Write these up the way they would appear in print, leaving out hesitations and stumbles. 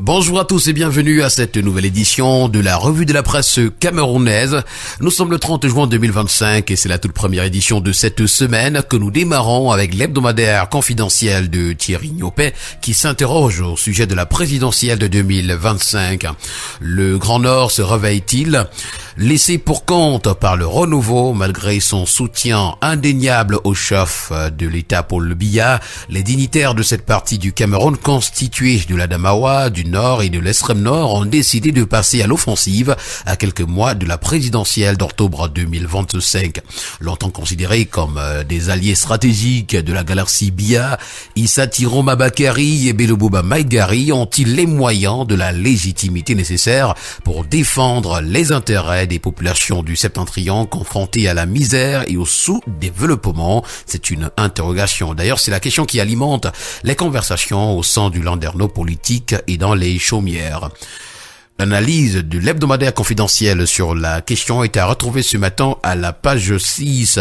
Bonjour à tous et bienvenue à cette nouvelle édition de la revue de la presse camerounaise. Nous sommes le 30 juin 2025 et c'est la toute première édition de cette semaine que nous démarrons avec l'hebdomadaire confidentiel de Thierry Niopet qui s'interroge au sujet de la présidentielle de 2025. Le Grand Nord se réveille-t-il? Laissé pour compte par le renouveau, malgré son soutien indéniable au chef de l'État Paul Biya, les dignitaires de cette partie du Cameroun constituée de l'Adamawa, du Nord et de l'extrême Nord ont décidé de passer à l'offensive à quelques mois de la présidentielle d'octobre 2025. Longtemps considérés comme des alliés stratégiques de la galaxie Biya, Issa Tiroma Bakary et Bello Bouba Maïgari ont-ils les moyens de la légitimité nécessaire pour défendre les intérêts des populations du Septentrion confrontées à la misère et au sous-développement? C'est une interrogation. D'ailleurs, c'est la question qui alimente les conversations au sein du landerneau politique et dans les chaumières. L'analyse de l'hebdomadaire confidentiel sur la question est à retrouver ce matin à la page 6.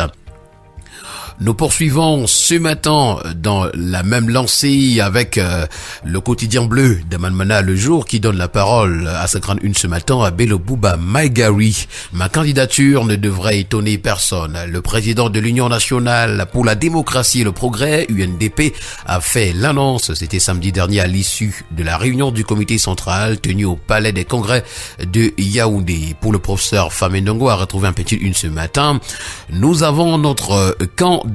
Nous poursuivons ce matin dans la même lancée avec le quotidien bleu d'Amanmana Le Jour qui donne la parole à sa grande une ce matin à Bello Bouba Maïgari. Ma candidature ne devrait étonner personne. Le président de l'Union nationale pour la démocratie et le progrès, UNDP, a fait l'annonce, c'était samedi dernier à l'issue de la réunion du comité central tenue au palais des congrès de Yaoundé. Pour le professeur Famendongo a retrouvé un petit une ce matin. Nous avons notre candidat.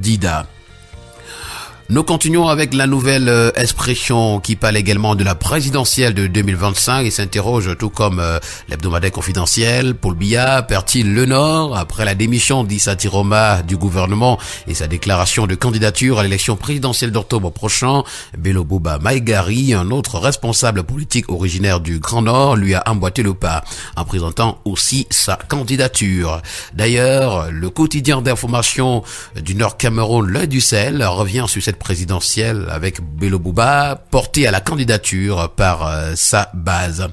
Nous continuons avec la nouvelle expression qui parle également de la présidentielle de 2025 et s'interroge tout comme l'hebdomadaire confidentiel. Paul Biya perd-il le Nord après la démission d'Issa Tiroma du gouvernement et sa déclaration de candidature à l'élection présidentielle d'octobre prochain? Bello Bouba Maïgari, un autre responsable politique originaire du Grand Nord, lui a emboîté le pas en présentant aussi sa candidature. D'ailleurs, le quotidien d'information du Nord Cameroun, l'Œil du Sahel, revient sur cette présidentielle avec Bello Bouba porté à la candidature par sa base.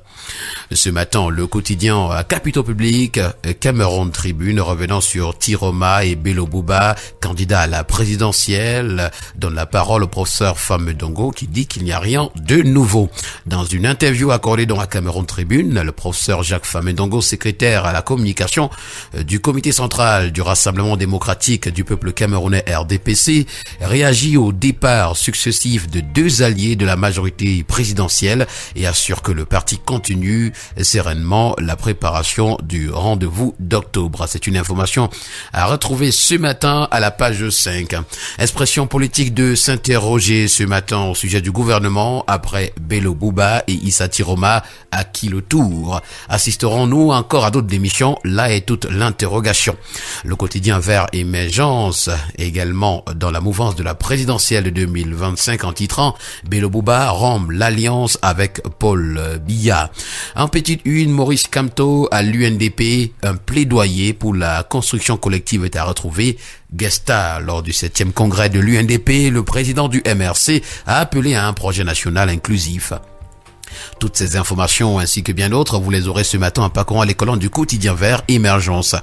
Ce matin, le quotidien Capitaux Public, Cameroun Tribune, revenant sur Tiroma et Bello Bouba, candidat à la présidentielle, donne la parole au professeur Famendongo qui dit qu'il n'y a rien de nouveau. Dans une interview accordée dans la Cameroun Tribune, le professeur Jacques Famendongo, secrétaire à la communication du comité central du Rassemblement démocratique du peuple camerounais RDPC, réagit au départ successif de deux alliés de la majorité présidentielle et assure que le parti continue sereinement la préparation du rendez-vous d'octobre. C'est une information à retrouver ce matin à la page 5. Expression politique de s'interroger ce matin au sujet du gouvernement après Bello Bouba et Issa Tiroma. À qui le tour? Assisterons-nous encore à d'autres démissions? Là est toute l'interrogation. Le quotidien Vert Émergence également dans la mouvance de la présidentielle de 2025 en titrant Bello Bouba rompt l'alliance avec Paul Biya. En petite une, Maurice Kamto à l'UNDP, un plaidoyer pour la construction collective est à retrouver. Gesta, lors du 7e congrès de l'UNDP, le président du MRC a appelé à un projet national inclusif. Toutes ces informations ainsi que bien d'autres, vous les aurez ce matin en parcourant les colonnes du quotidien Vert Émergence.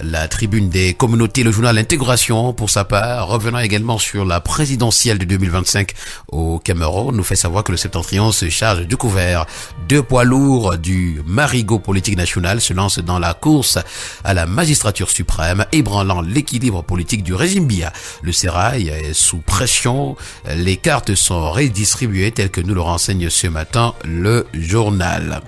La tribune des communautés, le journal Intégration, pour sa part, revenant également sur la présidentielle de 2025 au Cameroun, nous fait savoir que le Septentrion se charge du couvert. Deux poids lourds du marigot politique national se lancent dans la course à la magistrature suprême, ébranlant l'équilibre politique du régime Biya. Le sérail est sous pression, les cartes sont redistribuées telles que nous le renseigne ce matin le journal.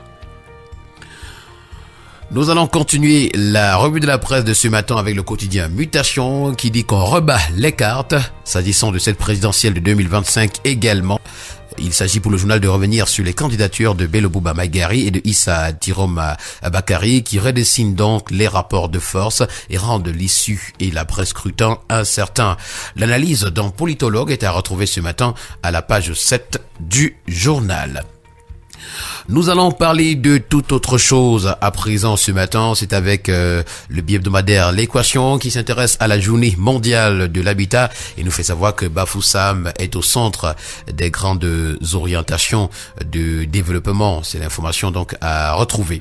Nous allons continuer la revue de la presse de ce matin avec le quotidien Mutation qui dit qu'on rebat les cartes s'agissant de cette présidentielle de 2025 également. Il s'agit pour le journal de revenir sur les candidatures de Bello Bouba Maïgari et de Issa Tiroma Bakary qui redessinent donc les rapports de force et rendent l'issue et l'après-scrutin incertain. L'analyse d'un politologue est à retrouver ce matin à la page 7 du journal. Nous allons parler de toute autre chose à présent ce matin. C'est avec le bi-hebdomadaire L'Équation qui s'intéresse à la journée mondiale de l'habitat et nous fait savoir que Bafoussam est au centre des grandes orientations de développement. C'est l'information donc à retrouver.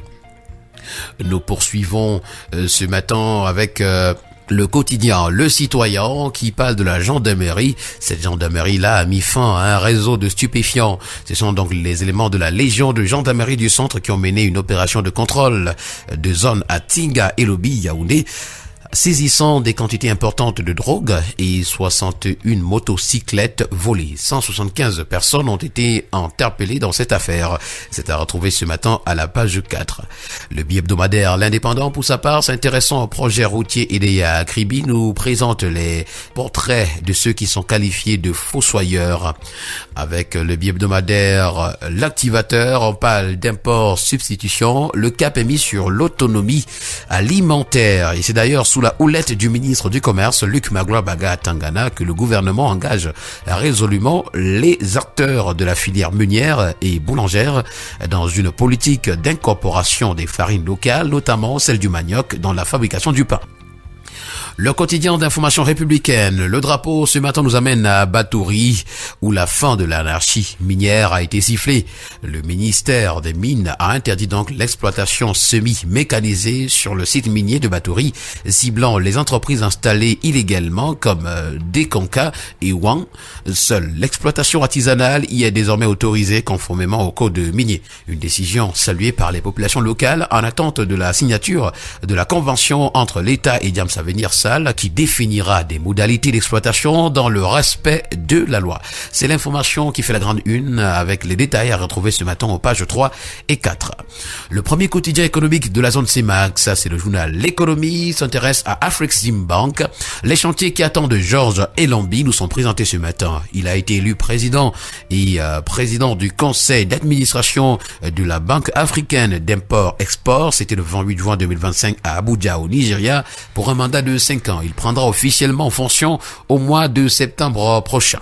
Nous poursuivons ce matin avec Le quotidien Le Citoyen qui parle de la gendarmerie. Cette gendarmerie-là a mis fin à un réseau de stupéfiants. Ce sont donc les éléments de la Légion de gendarmerie du centre qui ont mené une opération de contrôle de zone à Tinga, Elobi, Yaoundé, saisissant des quantités importantes de drogue et 61 motocyclettes volées. 175 personnes ont été interpellées dans cette affaire. C'est à retrouver ce matin à la page 4. Le bi-hebdomadaire L'Indépendant, pour sa part, s'intéressant au projet routier EDEA Kribi, nous présente les portraits de ceux qui sont qualifiés de fossoyeurs. Avec le bi-hebdomadaire L'Activateur, on parle d'import-substitution. Le cap est mis sur l'autonomie alimentaire. Et c'est d'ailleurs sous la houlette du ministre du Commerce, Luc Magloire-Baga Tangana, que le gouvernement engage résolument les acteurs de la filière meunière et boulangère dans une politique d'incorporation des farines locales, notamment celle du manioc, dans la fabrication du pain. Le quotidien d'information républicaine, le drapeau ce matin nous amène à Batouri, où la fin de l'anarchie minière a été sifflée. Le ministère des Mines a interdit donc l'exploitation semi-mécanisée sur le site minier de Batouri, ciblant les entreprises installées illégalement comme Deconca et Wang. Seule l'exploitation artisanale y est désormais autorisée conformément au code minier. Une décision saluée par les populations locales en attente de la signature de la convention entre l'État et Diams Avenir qui définira des modalités d'exploitation dans le respect de la loi. C'est l'information qui fait la grande une avec les détails à retrouver ce matin aux pages 3 et 4. Le premier quotidien économique de la zone CEMAC, ça c'est le journal L'économie, s'intéresse à Afreximbank. Les chantiers qui attendent Georges Elambi nous sont présentés ce matin. Il a été élu président et président du conseil d'administration de la Banque africaine d'import-export. C'était le 28 juin 2025 à Abuja au Nigeria pour un mandat de 5 ans. Il prendra officiellement fonction au mois de septembre prochain.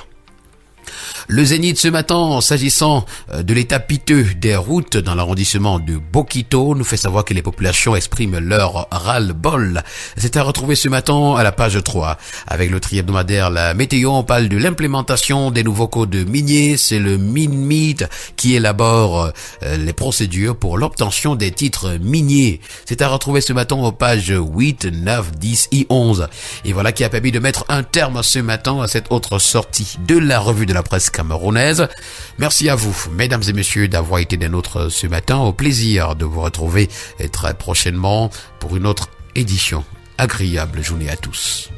Le Zénith ce matin, s'agissant de l'état piteux des routes dans l'arrondissement de Bokito, nous fait savoir que les populations expriment leur ras-le-bol. C'est à retrouver ce matin à la page 3. Avec le tri-hebdomadaire La Météo, on parle de l'implémentation des nouveaux codes miniers. C'est le MINMIT qui élabore les procédures pour l'obtention des titres miniers. C'est à retrouver ce matin aux pages 8, 9, 10 et 11. Et voilà qui a permis de mettre un terme ce matin à cette autre sortie de la revue de la presse camerounaise. Merci à vous, mesdames et messieurs, d'avoir été des nôtres ce matin. Au plaisir de vous retrouver très prochainement pour une autre édition. Agréable journée à tous.